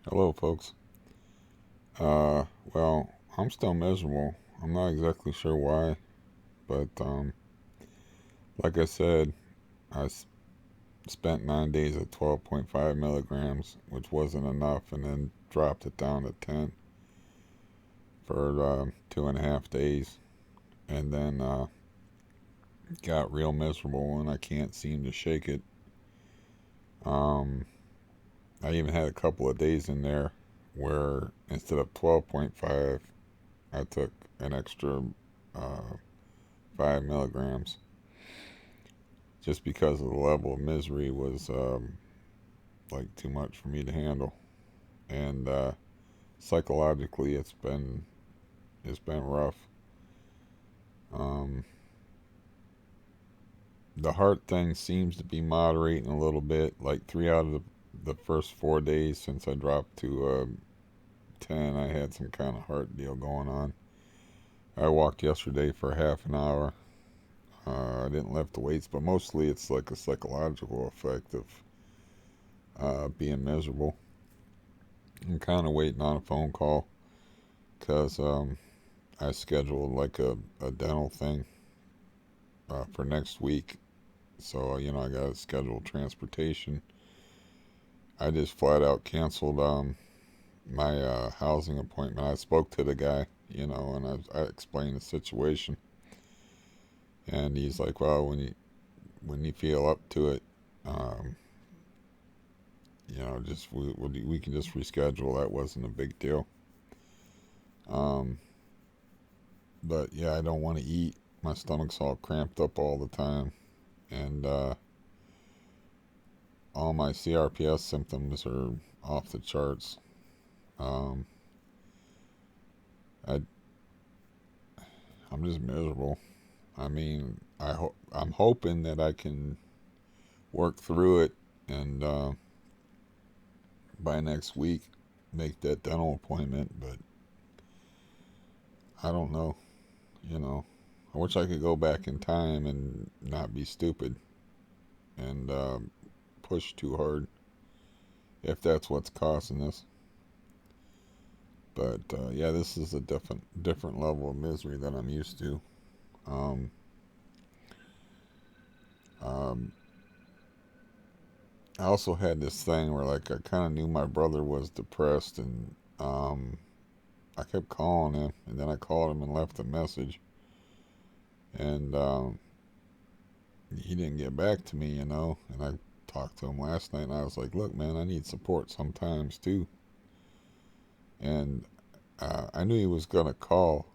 Hello, folks. Uh, well, I'm still miserable. I'm not exactly sure why, but like I said, I spent 9 days at 12.5 milligrams, which wasn't enough, and then dropped it down to 10 for 2.5 days, and then got real miserable, and I can't seem to shake it. Um, I even had a couple of days in there where instead of 12.5, I took an extra 5 milligrams just because of the level of misery was like too much for me to handle. And psychologically, it's been rough. Um, the heart thing seems to be moderating a little bit. Like 3 out of the first 4 days since I dropped to 10, I had some kind of heart deal going on. I walked yesterday for half an hour. I didn't lift the weights, but mostly it's like a psychological effect of being miserable. I'm kind of waiting on a phone call because I scheduled like a dental thing for next week. So, I got to schedule transportation. I just flat out canceled my housing appointment. I spoke to the guy, and I explained the situation. And he's like, well, when you feel up to it, um, just we can just reschedule. That wasn't a big deal. Um, but yeah, I don't want to eat. My stomach's all cramped up all the time, and all my CRPS symptoms are off the charts. Um, I I'm just miserable. I mean, I'm hoping that I can work through it and by next week make that dental appointment. But I don't know. You know, I wish I could go back in time and not be stupid and push too hard if that's what's causing this. But yeah, this is a different level of misery than I'm used to. Um, um, I also had this thing where like I kind of knew my brother was depressed, and I kept calling him, and then I called him and left a message, and he didn't get back to me, And I talked to him last night, and I was like, "Look, man, I need support sometimes too." And I knew he was gonna call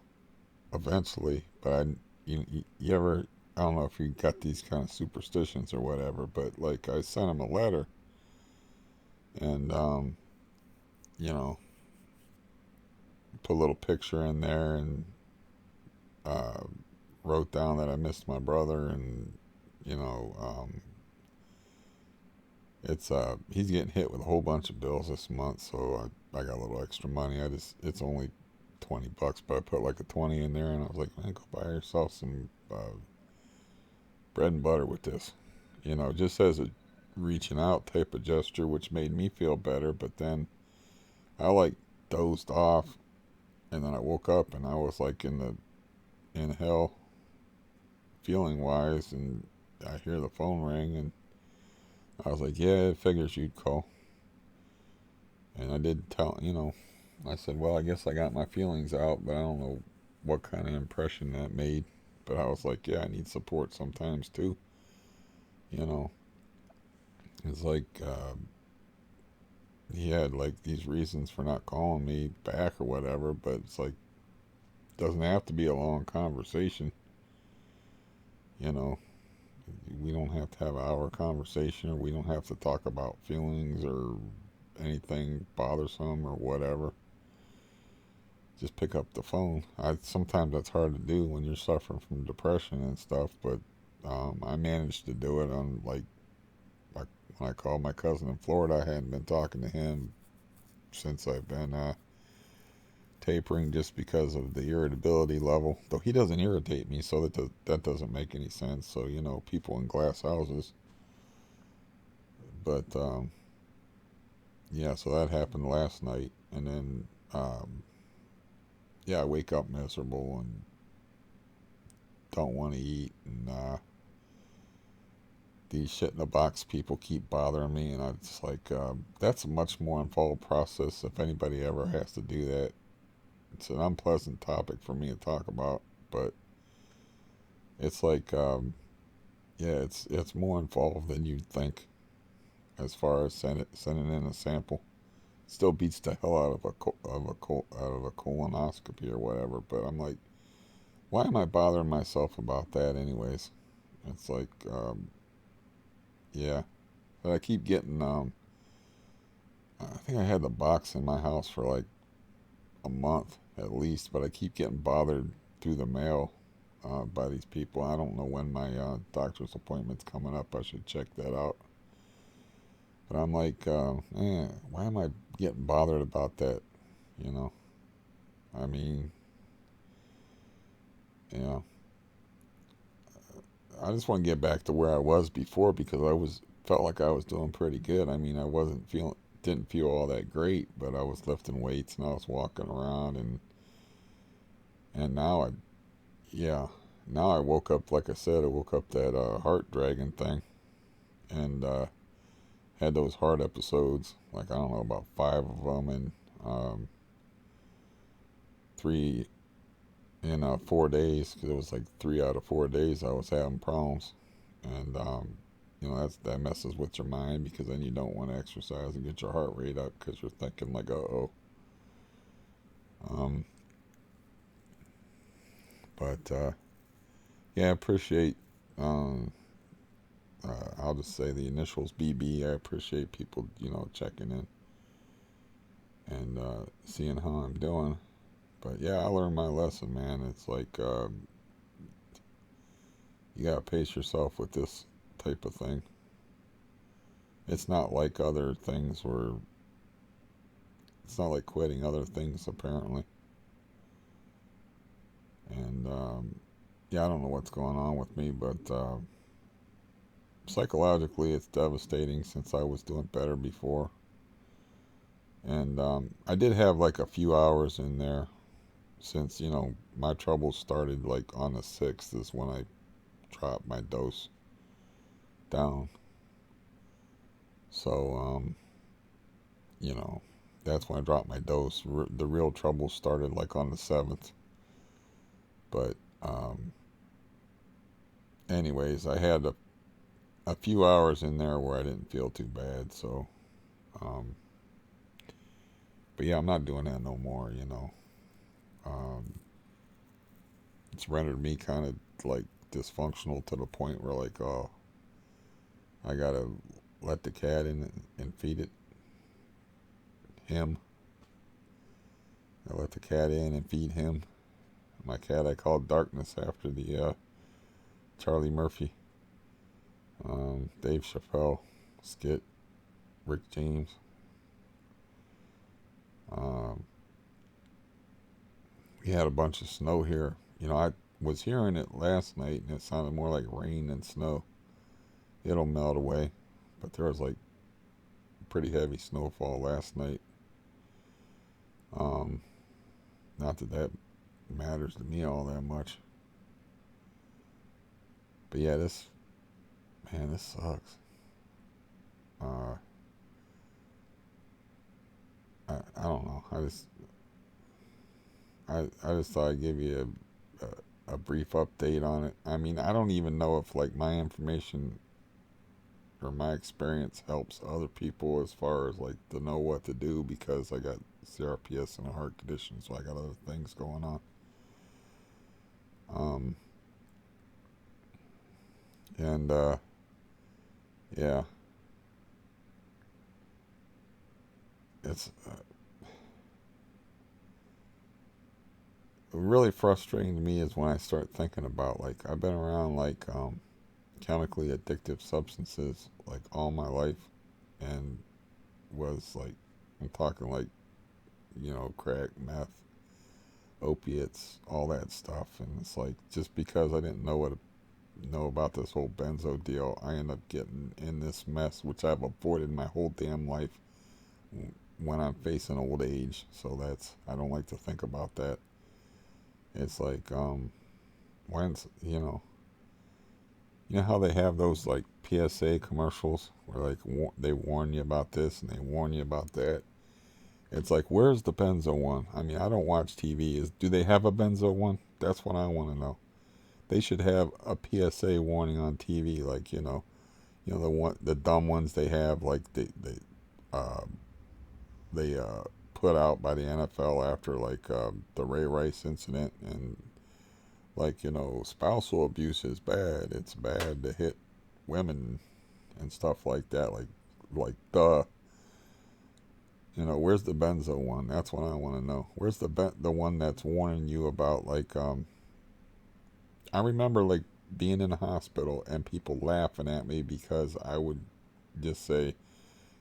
eventually, but you ever, I don't know if you got these kind of superstitions or whatever, but like I sent him a letter, and you know, put a little picture in there, and uh, wrote down that I missed my brother, and you know, it's he's getting hit with a whole bunch of bills this month, so I got a little extra money. It's only $20, but I put like a 20 in there, and I was like, man, go buy yourself some bread and butter with this, just as a reaching out type of gesture, which made me feel better. But then I like dozed off, and then I woke up and I was like in hell feeling wise, and I hear the phone ring, and I was like, yeah, it figures you'd call. And I did tell, I said, well, I guess I got my feelings out, but I don't know what kind of impression that made. But I was like, yeah, I need support sometimes too. You know, it's like he had like these reasons for not calling me back or whatever, but it's like, doesn't have to be a long conversation. You know, we don't have to have an hour conversation, or we don't have to talk about feelings or anything bothersome or whatever. Just pick up the phone. I sometimes that's hard to do when you're suffering from depression and stuff, but I managed to do it on like when I called my cousin in Florida. I hadn't been talking to him since I've been tapering, just because of the irritability level. Though he doesn't irritate me, so that doesn't make any sense. So people in glass houses, but yeah, so that happened last night, and then yeah, I wake up miserable and don't want to eat, and these shit in the box people keep bothering me, and I just like that's a much more involved process. If anybody ever has to do that, it's an unpleasant topic for me to talk about, but it's like yeah, it's more involved than you'd think as far as sending in a sample. Still beats the hell out of a colonoscopy or whatever, but I'm like, why am I bothering myself about that anyways? It's like yeah, but I keep getting I think I had the box in my house for like a month at least, but I keep getting bothered through the mail by these people. I don't know when my doctor's appointment's coming up. I should check that out. But I'm like, why am I getting bothered about that? You know, I mean, you know, I just want to get back to where I was before because I was felt like I was doing pretty good. I mean, I wasn't feeling didn't feel all that great, but I was lifting weights and I was walking around and now I yeah now I woke up like I said I woke up that heart dragon thing and had those heart episodes like I don't know about 5 of them and three in 4 days because it was like 3 out of 4 days I was having problems and you know that messes with your mind because then you don't want to exercise and get your heart rate up because you're thinking like oh um, but yeah I appreciate um, I'll just say the initials BB. I appreciate people you know checking in and seeing how I'm doing. But yeah, I learned my lesson, man. It's like you gotta pace yourself with this type of thing. It's not like other things where it's not like quitting other things apparently. And yeah, I don't know what's going on with me, but psychologically, it's devastating since I was doing better before. And I did have like a few hours in there since you know my troubles started like on the 6th is when I dropped my dose down. So you know that's when I dropped my dose. The real trouble started like on the 7th. But anyways, I had a few hours in there where I didn't feel too bad. So um, but yeah, I'm not doing that no more. You know, um, it's rendered me kind of like dysfunctional to the point where like oh I gotta let the cat in and feed it him. I let the cat in and feed him. My cat I called Darkness after the Charlie Murphy, Dave Chappelle skit, Rick James. Um, we had a bunch of snow here. You know, I was hearing it last night and it sounded more like rain than snow. It'll melt away, but there was like pretty heavy snowfall last night. Um, not that that matters to me all that much. But yeah, this sucks. Uh, I don't know. I just thought I'd give you a brief update on it. I mean, I don't even know if like my information or my experience helps other people as far as like to know what to do because I got CRPS and a heart condition, so I got other things going on. Um, and yeah, it's really frustrating to me is when I start thinking about like I've been around like chemically addictive substances like all my life and was like I'm talking like you know crack, meth, opiates, all that stuff, and it's like just because I didn't know about this whole benzo deal, I end up getting in this mess which I've avoided my whole damn life when I'm facing old age. So that's, I don't like to think about that. It's like, when's, you know how they have those like PSA commercials where like they warn you about this and they warn you about that. It's like, where's the Benzo one? I mean, I don't watch TV. Do they have a Benzo one? That's what I want to know. They should have a PSA warning on TV, like the dumb ones they have, like uh, they put out by the NFL after like the Ray Rice incident, and like spousal abuse is bad. It's bad to hit women and stuff like that. Like where's the Benzo one? That's what I want to know. Where's the one that's warning you about like I remember like being in the hospital and people laughing at me because I would just say,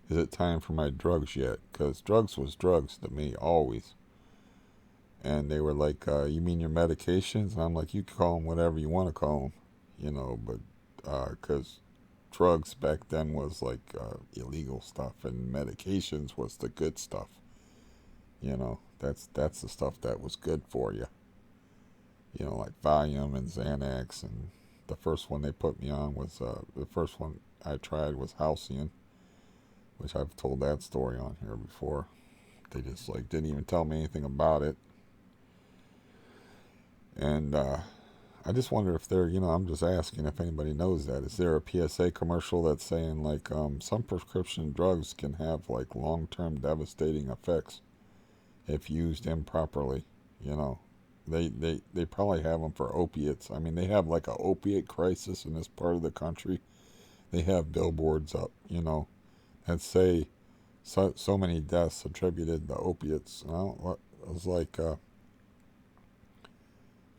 "Is it time for my drugs yet?" Because drugs was drugs to me always. And they were like, "You mean your medications?" And I'm like, "You can call them whatever you want to call them, but because drugs back then was like illegal stuff, and medications was the good stuff. That's the stuff that was good for you. Like Valium and Xanax, and the first one they put me on was the first one I tried was Halcyon, which I've told that story on here before. They just like didn't even tell me anything about it, and I just wonder if they're, I'm just asking if anybody knows that. Is there a PSA commercial that's saying like some prescription drugs can have like long-term devastating effects if used improperly? You know, they probably have them for opiates. I mean, they have like a opiate crisis in this part of the country. They have billboards up, that say so many deaths attributed to opiates. I was like, I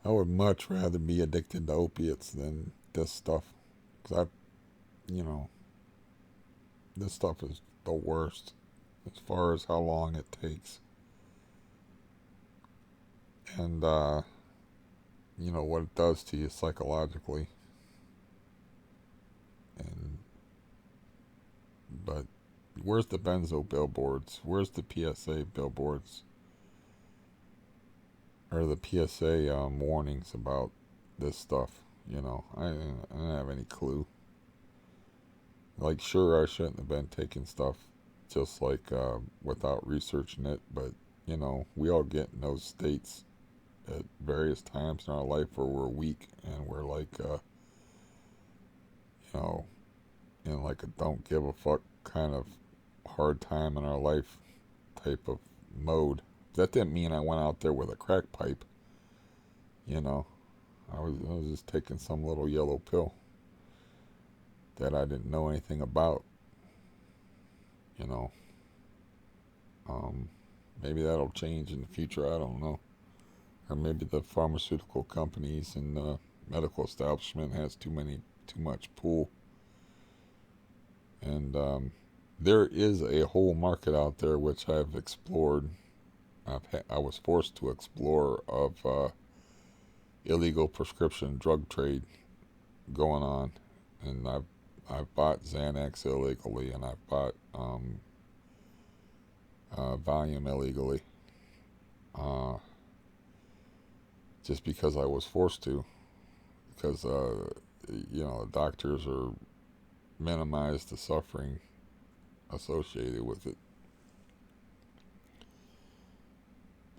would much rather be addicted to opiates than this stuff, because you know, this stuff is the worst as far as how long it takes, and what it does to you psychologically. And but where's the benzo billboards? Where's the PSA billboards or the PSA warnings about this stuff? I don't have any clue. Like, sure, I shouldn't have been taking stuff just like without researching it, but we all get in those states at various times in our life where we're weak and we're like, you know, in like a don't give a fuck kind of hard time in our life type of mode. That didn't mean I went out there with a crack pipe, you know. I was just taking some little yellow pill that I didn't know anything about, you know. Um, Maybe that'll change in the future. I don't know. Or maybe the pharmaceutical companies and medical establishment has too much pull. And there is a whole market out there which I've explored. I was forced to explore of illegal prescription drug trade going on, and I've bought Xanax illegally, and I've bought Valium illegally, uh, just because I was forced to, because the doctors are minimize the suffering associated with it.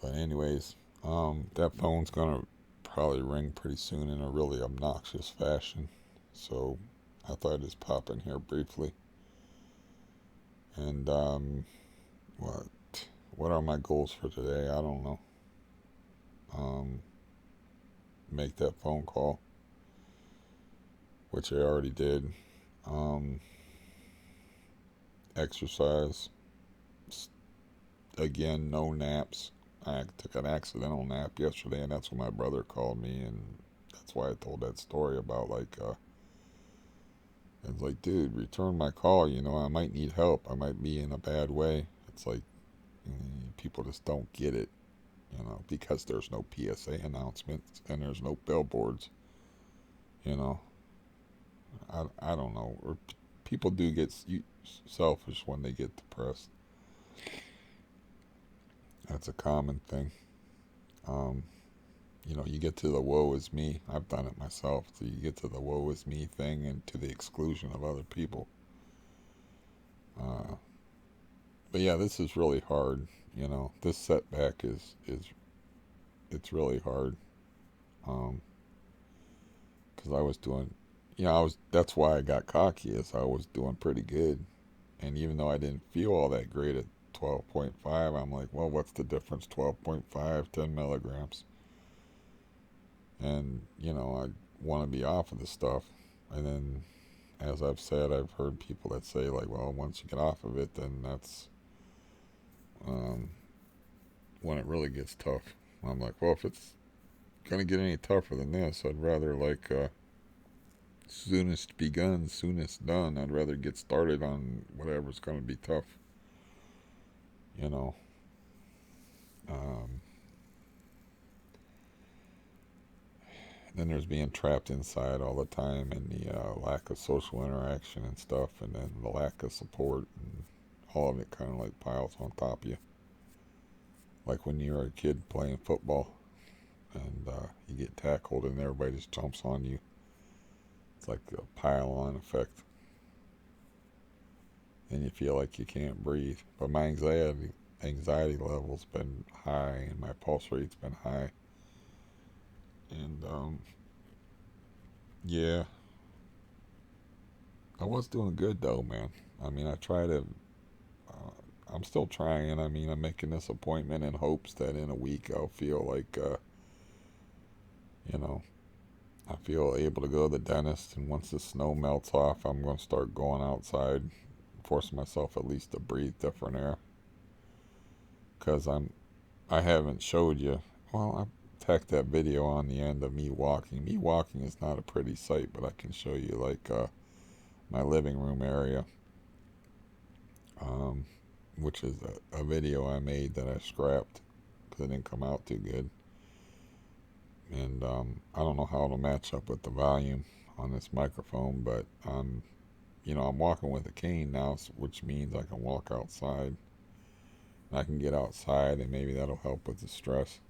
But anyways, that phone's gonna probably ring pretty soon in a really obnoxious fashion, so I thought I'd just pop in here briefly. And what what are my goals for today? I don't know. Um, Make that phone call, which I already did. Um, Exercise. Again, no naps. I took an accidental nap yesterday, and that's when my brother called me, and that's why I told that story about like, it's like, dude, return my call. I might need help. I might be in a bad way. It's like people just don't get it, because there's no PSA announcements and there's no billboards. You know, I don't know. Or people do get selfish when they get depressed. That's a common thing. Um, you get to the woe is me. I've done it myself. So you get to the woe is me thing and to the exclusion of other people. Uh, but yeah, this is really hard. This setback is it's really hard. Um, because I was doing, that's why I got cocky, is I was doing pretty good. And even though I didn't feel all that great at 12.5, I'm like, well, what's the difference? 12.5, 10 milligrams. And, I want to be off of this stuff. And then, as I've said, I've heard people that say, like, well, once you get off of it, then that's um, when it really gets tough. I'm like, well, if it's going to get any tougher than this, I'd rather, like, soonest begun, soonest done. I'd rather get started on whatever's going to be tough, you know. Um, then there's being trapped inside all the time, and the lack of social interaction and stuff, and then the lack of support, and all of it kind of like piles on top of you. Like when you're a kid playing football, and you get tackled, and everybody just jumps on you. It's like a pile-on effect, and you feel like you can't breathe. But my anxiety level's been high, and my pulse rate's been high, and yeah, I was doing good though, man. I mean, I try to. I'm still trying. I mean, I'm making this appointment in hopes that in a week I'll feel like, you know, I feel able to go to the dentist. And once the snow melts off, I'm going to start going outside, force myself at least to breathe different air. Because I haven't showed you. Well, I tacked that video on the end of me walking. Me walking is not a pretty sight, but I can show you like my living room area, um, which is a video I made that I scrapped because it didn't come out too good. And I don't know how it'll match up with the volume on this microphone, but I'm walking with a cane now, which means I can walk outside. I can get outside, and maybe that'll help with the stress.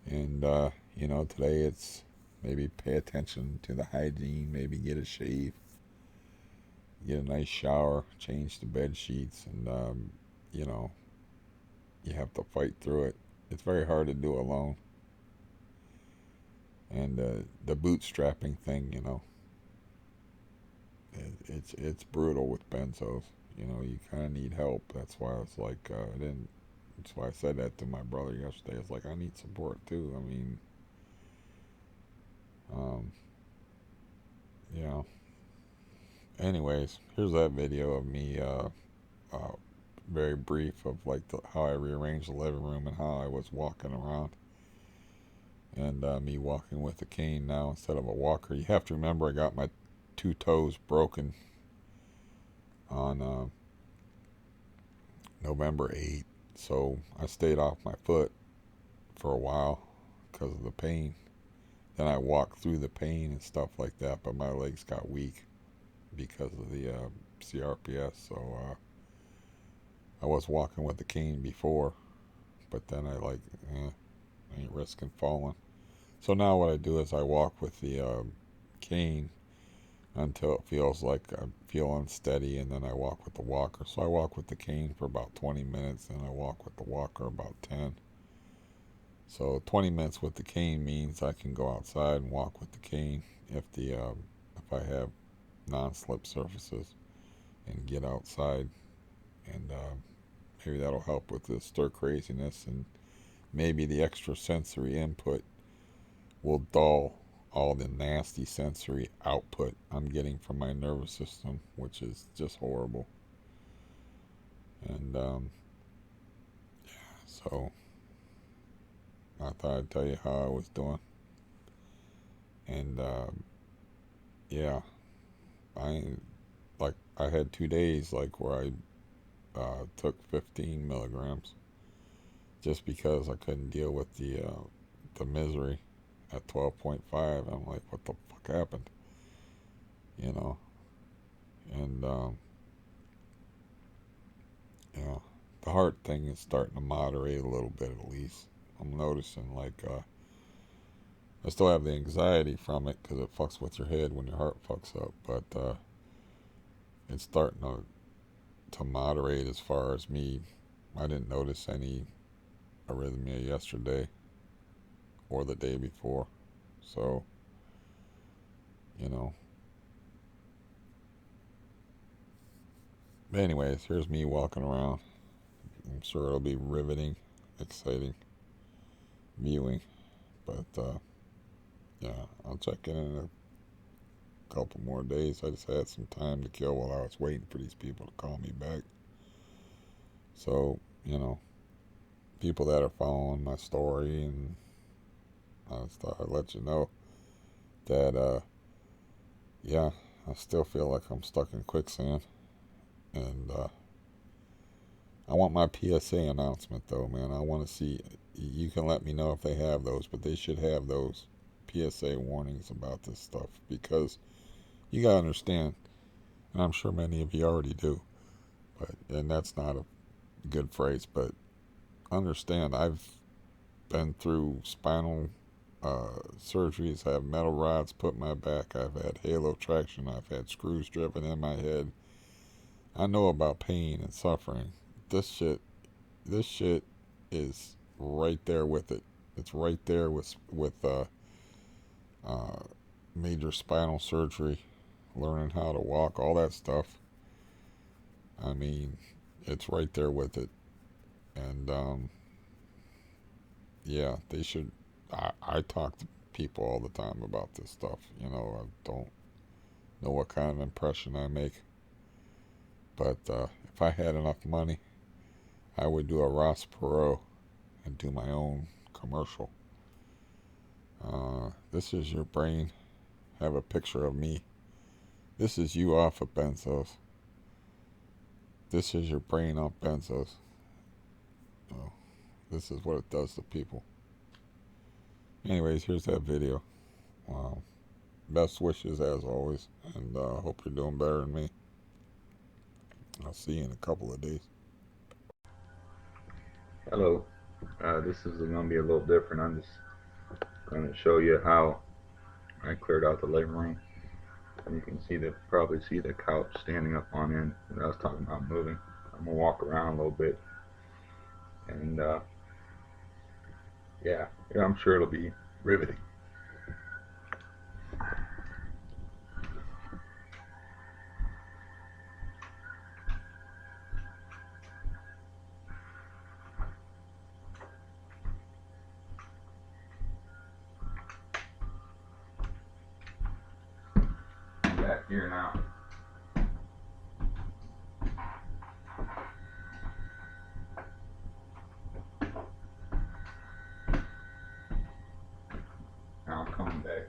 And today it's maybe pay attention to the hygiene, maybe get a shave, get a nice shower, change the bed sheets, and you know, you have to fight through it. It's very hard to do alone. And the bootstrapping thing, it's brutal with benzos. You kind of need help. That's why it's like I didn't. That's why I said that to my brother yesterday. It's like I need support too. I mean, um, yeah. Anyways, here's that video of me, uh, very brief of like how I rearranged the living room and how I was walking around, and me walking with a cane now instead of a walker. You have to remember I got my two toes broken on November 8th, so I stayed off my foot for a while because of the pain. Then I walked through the pain and stuff like that, but my legs got weak because of the CRPS. So I was walking with the cane before, but then I ain't risking falling. So now what I do is I walk with the cane until it feels like I feel unsteady, and then I walk with the walker. So I walk with the cane for about 20 minutes, and I walk with the walker about 10. So 20 minutes with the cane means I can go outside and walk with the cane if I have non-slip surfaces, and get outside, and maybe that'll help with the stir craziness, and maybe the extra sensory input will dull all the nasty sensory output I'm getting from my nervous system, which is just horrible. And so I thought I'd tell you how I was doing. And yeah, I I had 2 days like where I took 15 milligrams just because I couldn't deal with the misery at 12.5. I'm like, what the fuck happened? You know, and the heart thing is starting to moderate a little bit at least. I'm noticing like I still have the anxiety from it because it fucks with your head when your heart fucks up, but it's starting to moderate as far as me. I didn't notice any arrhythmia yesterday or the day before, so you know. But anyways, here's me walking around. I'm sure it'll be riveting, exciting viewing, but yeah, I'll check in a couple more days. I just had some time to kill while I was waiting for these people to call me back. So, you know, people that are following my story and stuff, I let you know that, yeah, I still feel like I'm stuck in quicksand. And I want my PSA announcement, though, man. I want to see, you can let me know if they have those, but they should have those PSA warnings about this stuff because you got to understand, and I'm sure many of you already do, but, and that's not a good phrase, but understand I've been through spinal surgeries. I have metal rods put in my back. I've had halo traction. I've had screws driven in my head. I know about pain and suffering. This shit is right there with it. It's right there with major spinal surgery, learning how to walk, all that stuff. I mean, it's right there with it. And yeah, they should. I talk to people all the time about this stuff. You know, I don't know what kind of impression I make, but if I had enough money, I would do a Ross Perot and do my own commercial. This is your brain. Have a picture of me. This is you off of benzos. This is your brain off benzos. Oh, this is what it does to people. Anyways, here's that video. Best wishes as always, and hope you're doing better than me. I'll see you in a couple of days. Hello, this is going to be a little different. I'm just going to show you how I cleared out the living room. And you can probably see the couch standing up on end that I was talking about moving. I'm going to walk around a little bit. And yeah, I'm sure it'll be riveting. I'm back here now. Now I'm coming back.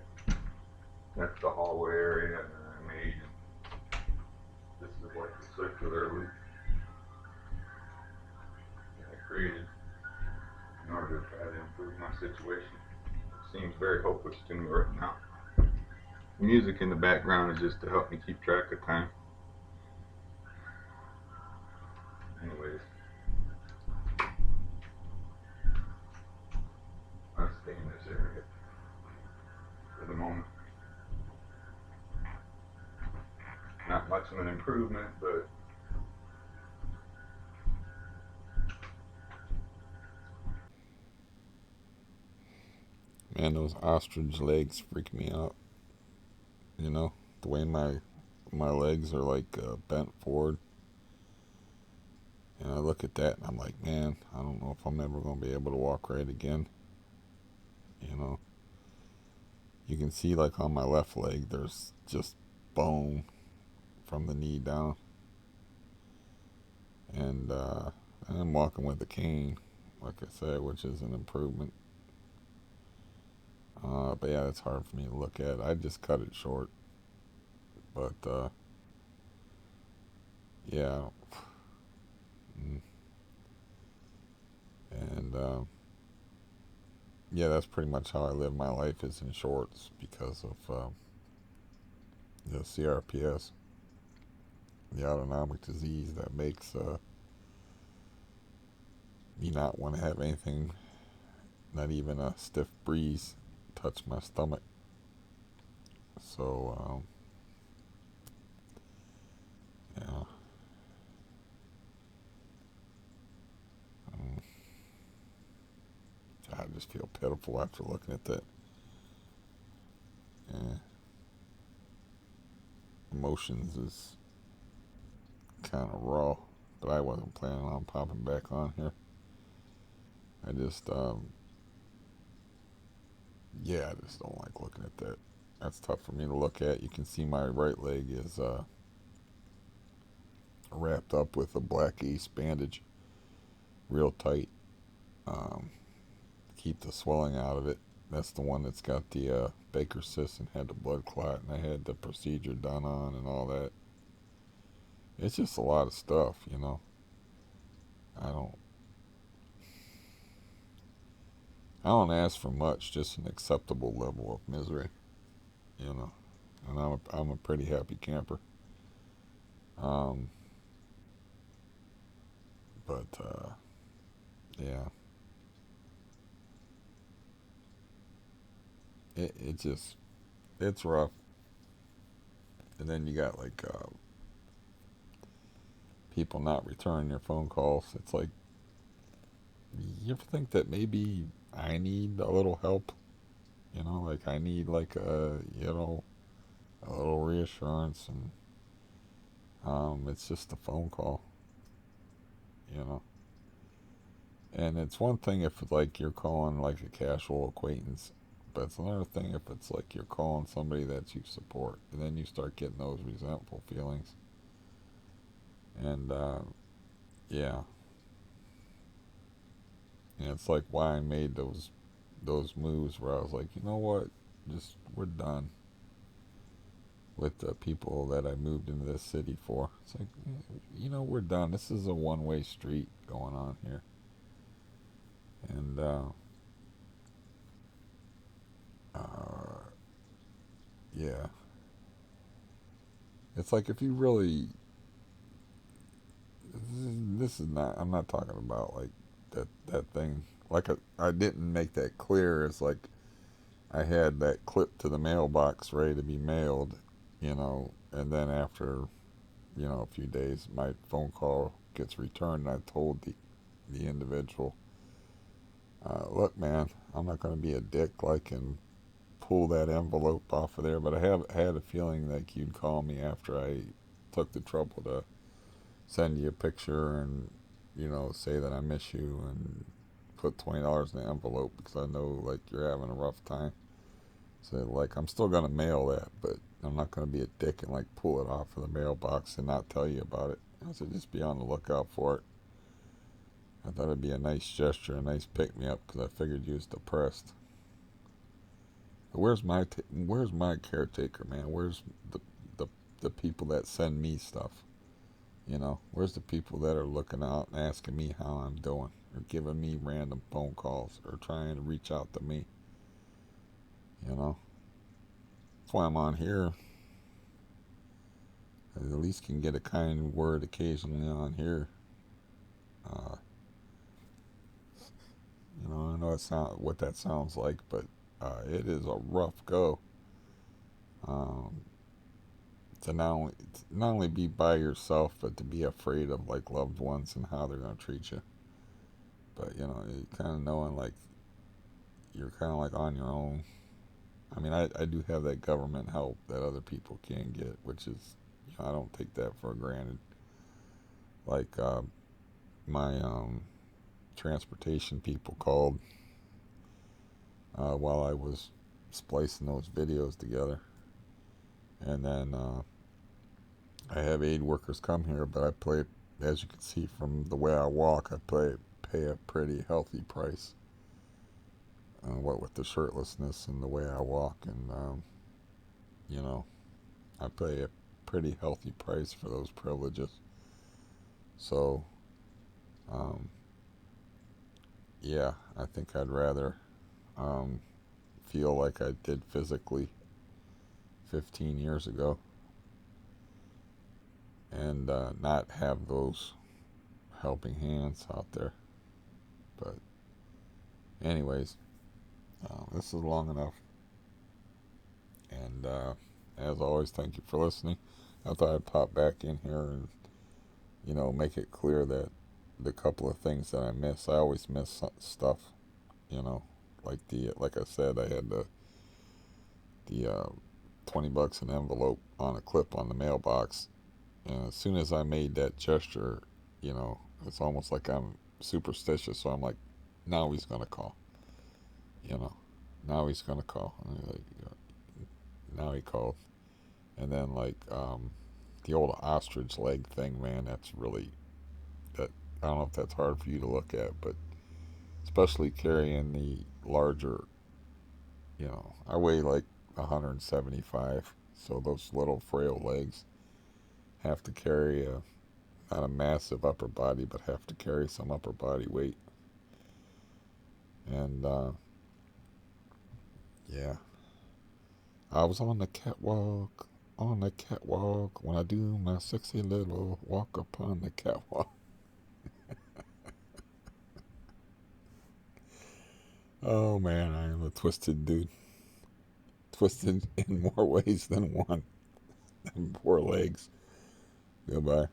That's the hallway area that I made. This is like the circular loop that I created in order to try to improve my situation. It seems very hopeless to me right now. Music in the background is just to help me keep track of time. Anyways, I'll stay in this area for the moment. Not much of an improvement, but Man, those ostrich legs freak me out. You know, the way my legs are like bent forward. And I look at that and I'm like, man, I don't know if I'm ever going to be able to walk right again. You know, you can see like on my left leg, there's just bone from the knee down. And I'm walking with a cane, like I said, which is an improvement. But yeah, it's hard for me to look at. I just cut it short. But yeah. And yeah, that's pretty much how I live my life, is in shorts because of the CRPS, the autonomic disease that makes me not want to have anything, not even a stiff breeze, touch my stomach. So, yeah, um, I just feel pitiful after looking at that. Yeah, emotions is kind of raw, but I wasn't planning on popping back on here. I just, yeah, I just don't like looking at that. That's tough for me to look at. You can see my right leg is wrapped up with a black ace bandage, real tight. Um, Keep the swelling out of it. That's the one that's got the Baker cyst and had the blood clot, and I had the procedure done on and all that. It's just a lot of stuff, you know. I don't, I don't ask for much, just an acceptable level of misery, you know. And I'm a pretty happy camper. Um, but yeah, it just it's rough. And then you got like people not returning their phone calls. It's like, you ever think that maybe I need a little help? You know, like I need like a little reassurance, and it's just a phone call. You know, and it's one thing if like you're calling like a casual acquaintance, but it's another thing if it's like you're calling somebody that you support, and then you start getting those resentful feelings. And yeah, and it's like why I made those moves where I was like, you know what, just we're done with the people that I moved into this city for. It's like, you know, we're done. This is a one-way street going on here, and uh, yeah, it's like if you really, this is not. I'm not talking about like that thing. Like I didn't make that clear. It's like I had that clip to the mailbox ready to be mailed, you know, and then after a few days, my phone call gets returned, and I told the individual, look, man, I'm not going to be a dick like and pull that envelope off of there, but I have had a feeling like you'd call me after I took the trouble to send you a picture and say that I miss you and put $20 in the envelope because I know like you're having a rough time. So like I'm still gonna mail that, but I'm not gonna be a dick and like pull it off of the mailbox and not tell you about it. I said just be on the lookout for it. I thought it'd be a nice gesture, a nice pick me up because I figured you was depressed. Where's my caretaker, man? Where's the the people that send me stuff? Where's the people that are looking out and asking me how I'm doing, or giving me random phone calls, or trying to reach out to me? You know, that's why I'm on here. I at least can get a kind word occasionally on here. Uh, I know it's not what that sounds like, but it is a rough go. Um, to not only be by yourself, but to be afraid of like loved ones and how they're gonna treat you. But you kind of knowing like you're kind of like on your own. I mean, I do have that government help that other people can get, which is I don't take that for granted. Like my transportation people called while I was splicing those videos together, and then I have aid workers come here, but I play, as you can see from the way I walk, pay a pretty healthy price. What with the shirtlessness and the way I walk, and you know, I pay a pretty healthy price for those privileges. So, um, yeah, I think I'd rather um, feel like I did physically 15 years ago and not have those helping hands out there. But anyways, this is long enough. And as always, thank you for listening. I thought I'd pop back in here and make it clear that the couple of things that I miss, I always miss stuff. You know, like I said, I had the $20 an envelope on a clip on the mailbox, and as soon as I made that gesture, it's almost like I'm superstitious. So I'm like, now he's gonna call. You know, now he's gonna call. And like, now he called, and then the old ostrich leg thing, man. That's really that. I don't know if that's hard for you to look at, but especially carrying the larger. I weigh like 175, so those little frail legs have to carry not a massive upper body, but have to carry some upper body weight. And yeah, I was on the catwalk, when I do my sexy little walk upon the catwalk. Oh man, I am a twisted dude. Twisted in more ways than one. Poor legs. Goodbye.